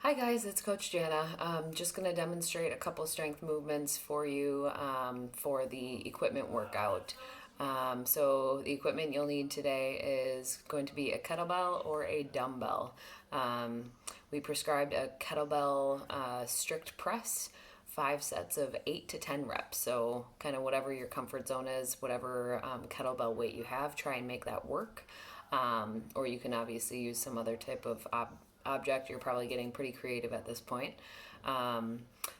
Hi guys, it's Coach Jana. I'm just going to demonstrate a couple strength movements for you for the equipment workout. So the equipment you'll need today is going to be a kettlebell or a dumbbell. We prescribed a kettlebell strict press, 5 sets of 8 to 10 reps. So kind of whatever your comfort zone is, whatever kettlebell weight you have, try and make that work. Or you can obviously use some other type of object. You're probably getting pretty creative at this point.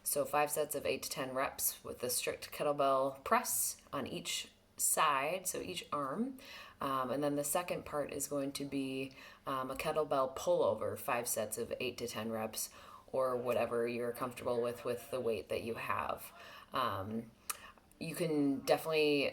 So 5 sets of 8 to 10 reps with the strict kettlebell press on each side, so each arm. And then the second part is going to be a kettlebell pullover, 5 sets of 8 to 10 reps, or whatever you're comfortable with the weight that you have. You can definitely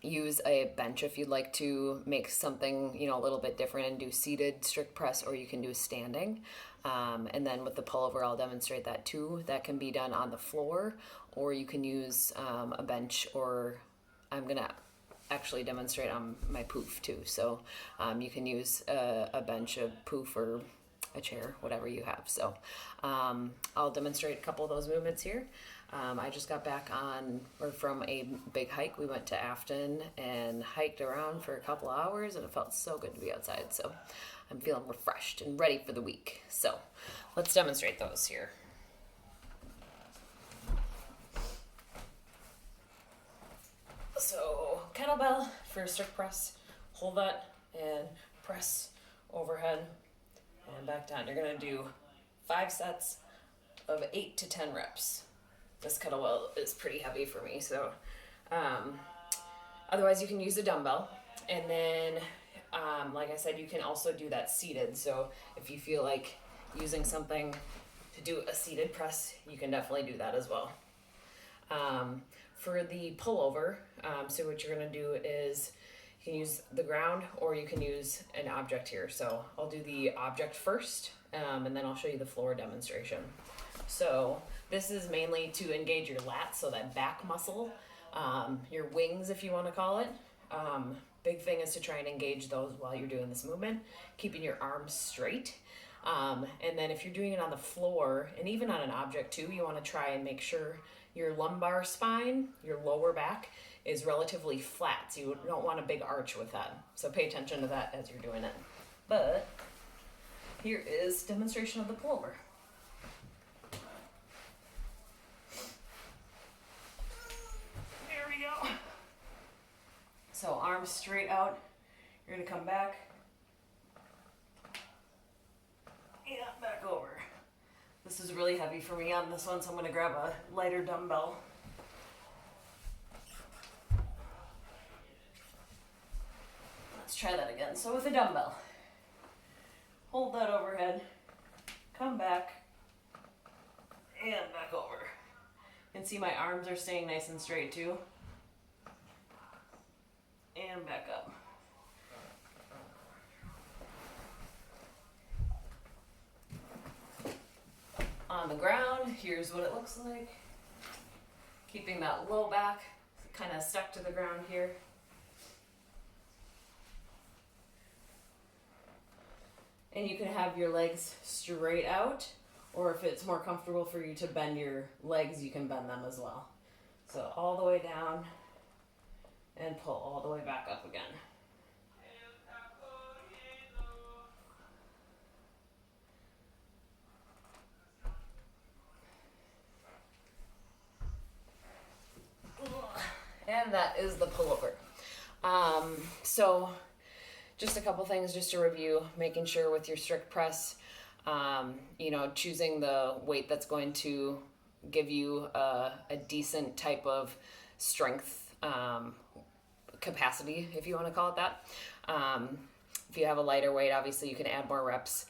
use a bench if you'd like to make something a little bit different and do seated strict press, or you can do standing. And then with the pullover, I'll demonstrate that too. That can be done on the floor, or you can use a bench, or I'm gonna actually demonstrate on my poof too. So you can use a bench, a poof, or a chair, whatever you have. So I'll demonstrate a couple of those movements here. I just got back from a big hike. We went to Afton and hiked around for a couple hours, and it felt so good to be outside. So I'm feeling refreshed and ready for the week. So let's demonstrate those here. So kettlebell for strict press, hold that and press overhead and back down. You're gonna do 5 sets of 8 to 10 reps. This kettlebell is pretty heavy for me, so otherwise you can use a dumbbell. And then like I said, you can also do that seated. So if you feel like using something to do a seated press, you can definitely do that as well. For the pullover, so what you're gonna do is you can use the ground, or you can use an object here. So I'll do the object first, and then I'll show you the floor demonstration. So this is mainly to engage your lats, so that back muscle, your wings if you want to call it. Big thing is to try and engage those while you're doing this movement, keeping your arms straight. And then if you're doing it on the floor, and even on an object too, you want to try and make sure your lumbar spine, your lower back, is relatively flat. So you don't want a big arch with that. So pay attention to that as you're doing it. But here is demonstration of the pullover. There we go. So arms straight out. You're gonna come back. And back over. This is really heavy for me on this one, so I'm gonna grab a lighter dumbbell. Let's try that again. So with a dumbbell, hold that overhead, come back, and back over. You can see my arms are staying nice and straight too. And back up. On the ground, here's what it looks like. Keeping that low back kind of stuck to the ground here. And you can have your legs straight out, or if it's more comfortable for you to bend your legs, you can bend them as well. So all the way down and pull all the way back up again. And that is the pullover. So just a couple things just to review, making sure with your strict press, choosing the weight that's going to give you a decent type of strength capacity, if you want to call it that. If you have a lighter weight, obviously you can add more reps.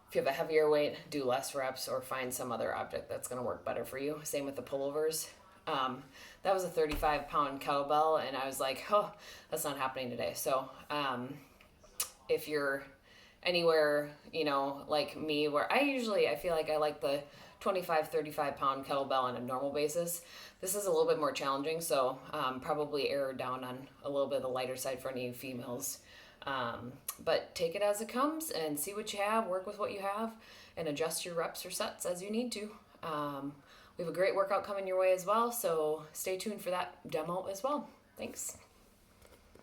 If you have a heavier weight, do less reps, or find some other object that's going to work better for you. Same with the pullovers. That was a 35-pound kettlebell, and I was like, oh, that's not happening today. So if you're anywhere, like me, where I feel like I like the 25, 35-pound kettlebell on a normal basis. This is a little bit more challenging, so probably err down on a little bit of the lighter side for any females. But take it as it comes and see what you have, work with what you have, and adjust your reps or sets as you need to. We have a great workout coming your way as well, so stay tuned for that demo as well. Thanks.